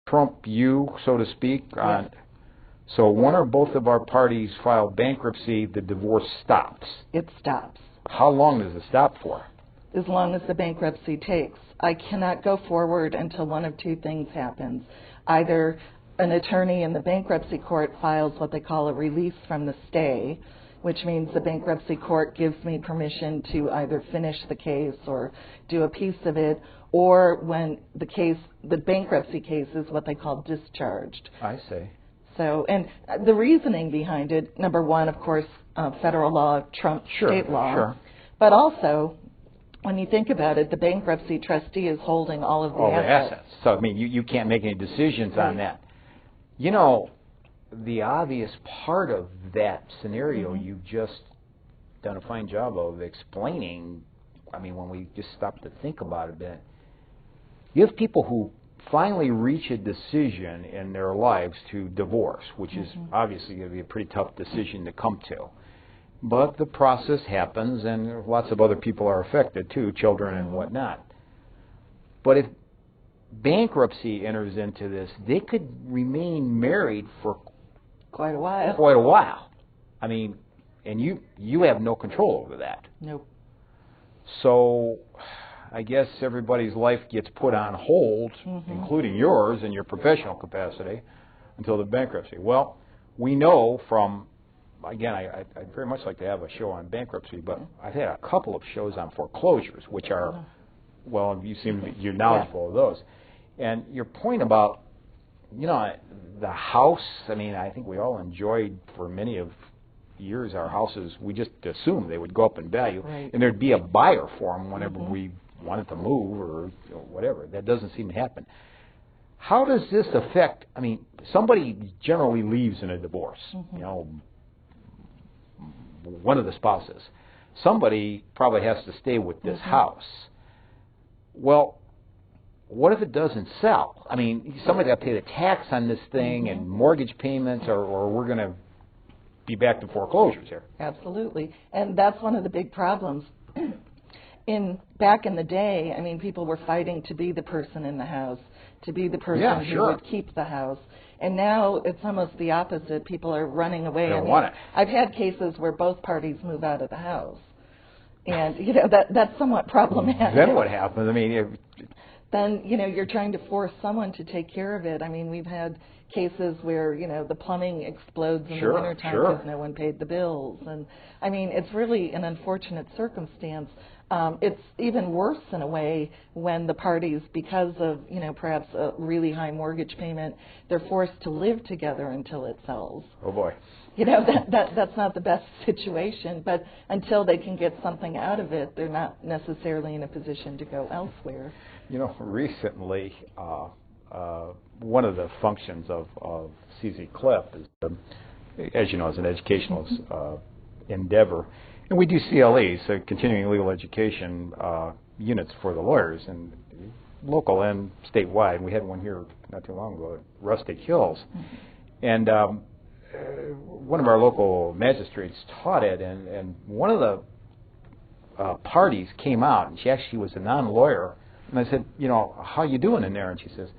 trump you, so to speak? Yes. So one or both of our parties file bankruptcy, the divorce stops. It stops. How long does it stop for? As long as the bankruptcy takes. I cannot go forward until one of two things happens. Either an attorney in the bankruptcy court files what they call a release from the stay, which means the bankruptcy court gives me permission to either finish the case or do a piece of it, or when the bankruptcy case is what they call discharged. I see. So, and the reasoning behind it, number one, of course, federal law trumps state law. Sure. But also, when you think about it, the bankruptcy trustee is holding all of the assets. So, I mean, you can't make any decisions on that. You know, the obvious part of that scenario, you've just done a fine job of explaining. I mean, when we just stop to think about it a bit, you have people who finally reach a decision in their lives to divorce, which is obviously going to be a pretty tough decision to come to. But the process happens, and lots of other people are affected too, children and whatnot. But if bankruptcy enters into this, they could remain married for quite a while. I mean, and you have no control over that. Nope. So I guess everybody's life gets put on hold, including yours in your professional capacity, until the bankruptcy. Well, we know from, again, I'd very much like to have a show on bankruptcy, but I've had a couple of shows on foreclosures, which are, well, you're knowledgeable of those. And your point about, you know, the house, I mean, I think we all enjoyed for many of years our houses, we just assumed they would go up in value, and there'd be a buyer for them whenever we wanted to move or whatever. That doesn't seem to happen. How does this affect, I mean, somebody generally leaves in a divorce, you know, one of the spouses. Somebody probably has to stay with this house. Well, what if it doesn't sell? I mean, somebody's got to pay the tax on this thing and mortgage payments, or we're going to be back to foreclosures here. Absolutely. And that's one of the big problems. Back in the day, I mean, people were fighting to be the person in the house, to be the person who would keep the house. And now it's almost the opposite. People are running away. They don't want it. I've had cases where both parties move out of the house. And, you know, that's somewhat problematic. Then what happens? I mean, then, you know, you're trying to force someone to take care of it. I mean, we've had cases where, you know, the plumbing explodes in the wintertime because no one paid the bills. And, I mean, it's really an unfortunate circumstance. It's even worse in a way when the parties, because of, you know, perhaps a really high mortgage payment, they're forced to live together until it sells. Oh, boy. You know, that's not the best situation, but until they can get something out of it, they're not necessarily in a position to go elsewhere. You know, recently, one of the functions of CZ-CLEP is, as you know, is an educational endeavor. And we do CLEs, so continuing legal education units for the lawyers, and local and statewide. We had one here not too long ago at Rustic Hills. And one of our local magistrates taught it, and one of the parties came out, and she actually was a non-lawyer. And I said, you know, how you doing in there? And she says,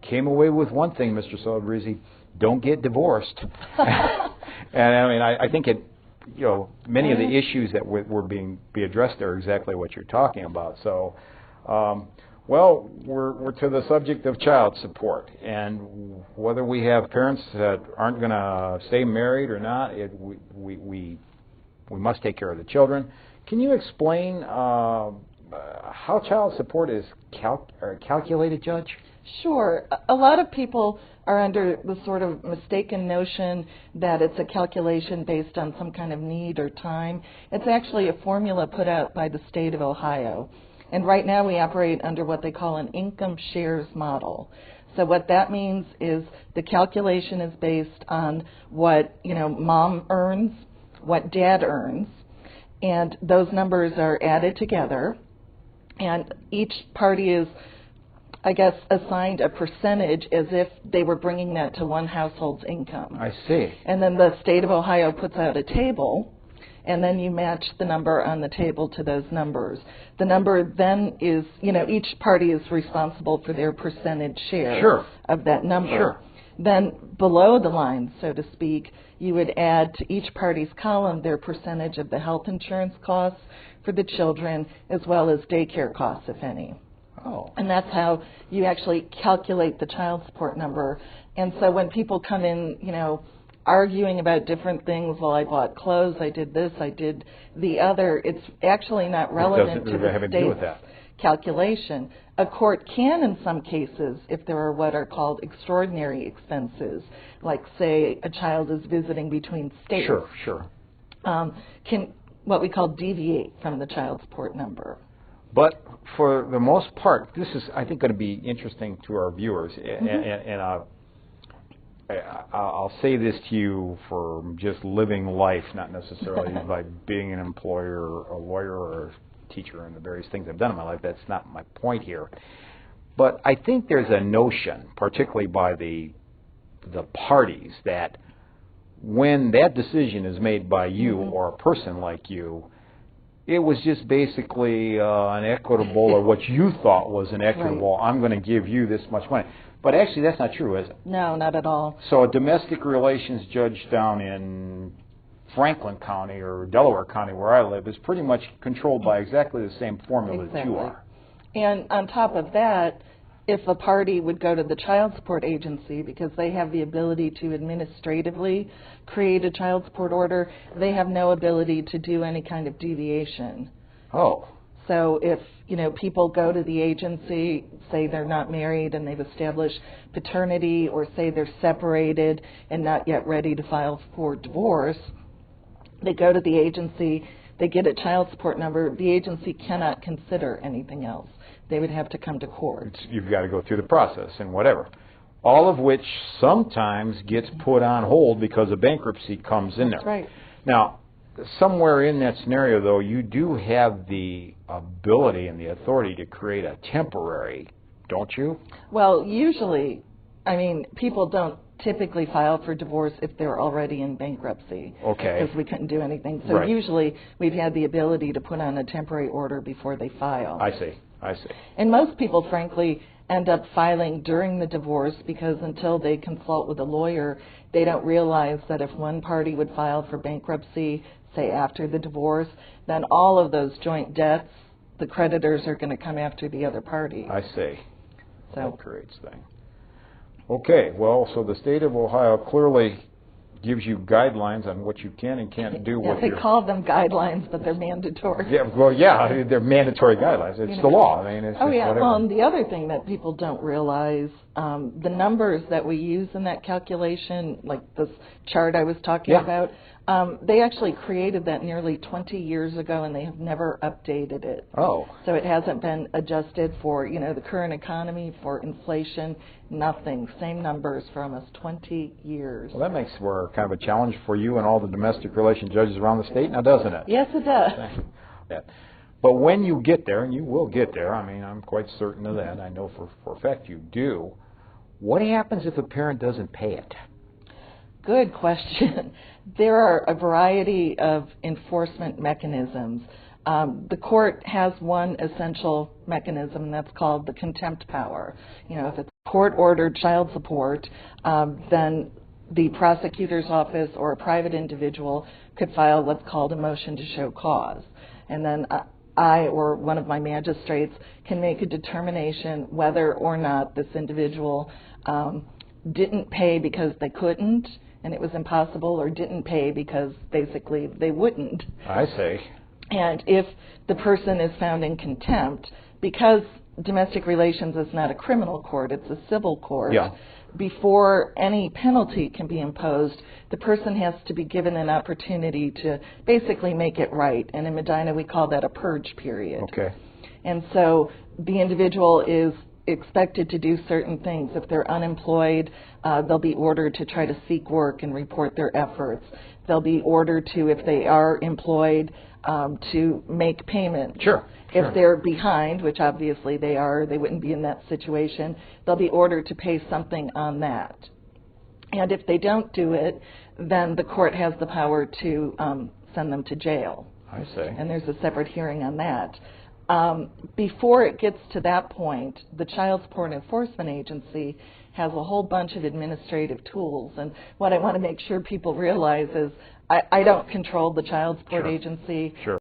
came away with one thing, Mr. Celebrezze, don't get divorced. And I mean, I think it, you know, many of the issues that were being addressed there are exactly what you're talking about. So, well, we're to the subject of child support, and whether we have parents that aren't going to stay married or not, we must take care of the children. Can you explain how child support is calculated, Judge? Sure. A lot of people are under the sort of mistaken notion that it's a calculation based on some kind of need or time. It's actually a formula put out by the state of Ohio. And right now we operate under what they call an income shares model. So what that means is the calculation is based on what, you know, mom earns, what dad earns, and those numbers are added together. And each party is, I guess, assigned a percentage as if they were bringing that to one household's income. I see. And then the state of Ohio puts out a table, and then you match the number on the table to those numbers. The number then is, each party is responsible for their percentage share Sure. of that number. Sure. Then below the line, so to speak, you would add to each party's column their percentage of the health insurance costs for the children, as well as daycare costs, if any. Oh. And that's how you actually calculate the child support number. And so when people come in, arguing about different things, well, I bought clothes, I did this, I did the other, it's actually not relevant to the state's calculation. A court can, in some cases, if there are what are called extraordinary expenses, like, say, a child is visiting between states. Sure. Can what we call deviate from the child support number. But for the most part, this is, I think, going to be interesting to our viewers. And I'll say this to you for just living life, not necessarily by being an employer or a lawyer or a teacher and the various things I've done in my life. That's not my point here. But I think there's a notion, particularly by the parties, that when that decision is made by you or a person like you, it was just basically an equitable, or what you thought was an equitable, right. I'm going to give you this much money. But actually that's not true, is it? No, not at all. So a domestic relations judge down in Franklin County or Delaware County, where I live, is pretty much controlled by exactly the same formula that you are. And on top of that, if a party would go to the child support agency, because they have the ability to administratively create a child support order, they have no ability to do any kind of deviation. Oh. So if, people go to the agency, say they're not married and they've established paternity, or say they're separated and not yet ready to file for divorce, they go to the agency, they get a child support number, the agency cannot consider anything else. They would have to come to court. You've got to go through the process and whatever. All of which sometimes gets put on hold because a bankruptcy comes in there. That's right. Now, somewhere in that scenario, though, you do have the ability and the authority to create a temporary, don't you? Well, usually, people don't typically file for divorce if they're already in bankruptcy. Okay. Because we couldn't do anything. So right. Usually we've had the ability to put on a temporary order before they file. I see. And most people, frankly, end up filing during the divorce because until they consult with a lawyer, they don't realize that if one party would file for bankruptcy, say after the divorce, then all of those joint debts, the creditors are going to come after the other party. I see. So that creates things. Okay, well, so the state of Ohio clearly gives you guidelines on what you can and can't do with they call them guidelines, but they're mandatory. Yeah, they're mandatory guidelines. It's the law. It's whatever. Well, and the other thing that people don't realize, the numbers that we use in that calculation, like this chart I was talking about, they actually created that nearly 20 years ago, and they have never updated it. Oh. So it hasn't been adjusted for, the current economy, for inflation, nothing. Same numbers for almost 20 years. Well, that makes for kind of a challenge for you and all the domestic relations judges around the state now, doesn't it? Yes, it does. Yeah. But when you get there, and you will get there, I'm quite certain of that, I know for a fact you do, what happens if a parent doesn't pay it? Good question. There are a variety of enforcement mechanisms. The court has one essential mechanism, and that's called the contempt power. If it's court-ordered child support, then the prosecutor's office or a private individual could file what's called a motion to show cause. And then I or one of my magistrates can make a determination whether or not this individual didn't pay because they couldn't, and it was impossible, or didn't pay because basically they wouldn't. I see. And if the person is found in contempt, because domestic relations is not a criminal court, it's a civil court, before any penalty can be imposed, the person has to be given an opportunity to basically make it right. And in Medina, we call that a purge period. Okay. And so the individual is expected to do certain things. If they're unemployed, they'll be ordered to try to seek work and report their efforts. They'll be ordered to, if they are employed, to make payment. Sure. If they're behind, which obviously they are, they wouldn't be in that situation, they'll be ordered to pay something on that. And if they don't do it, then the court has the power to send them to jail. I see. And there's a separate hearing on that. Before it gets to that point, the Child Support Enforcement Agency has a whole bunch of administrative tools. And what I want to make sure people realize is I don't control the Child Support Sure. Agency. Sure.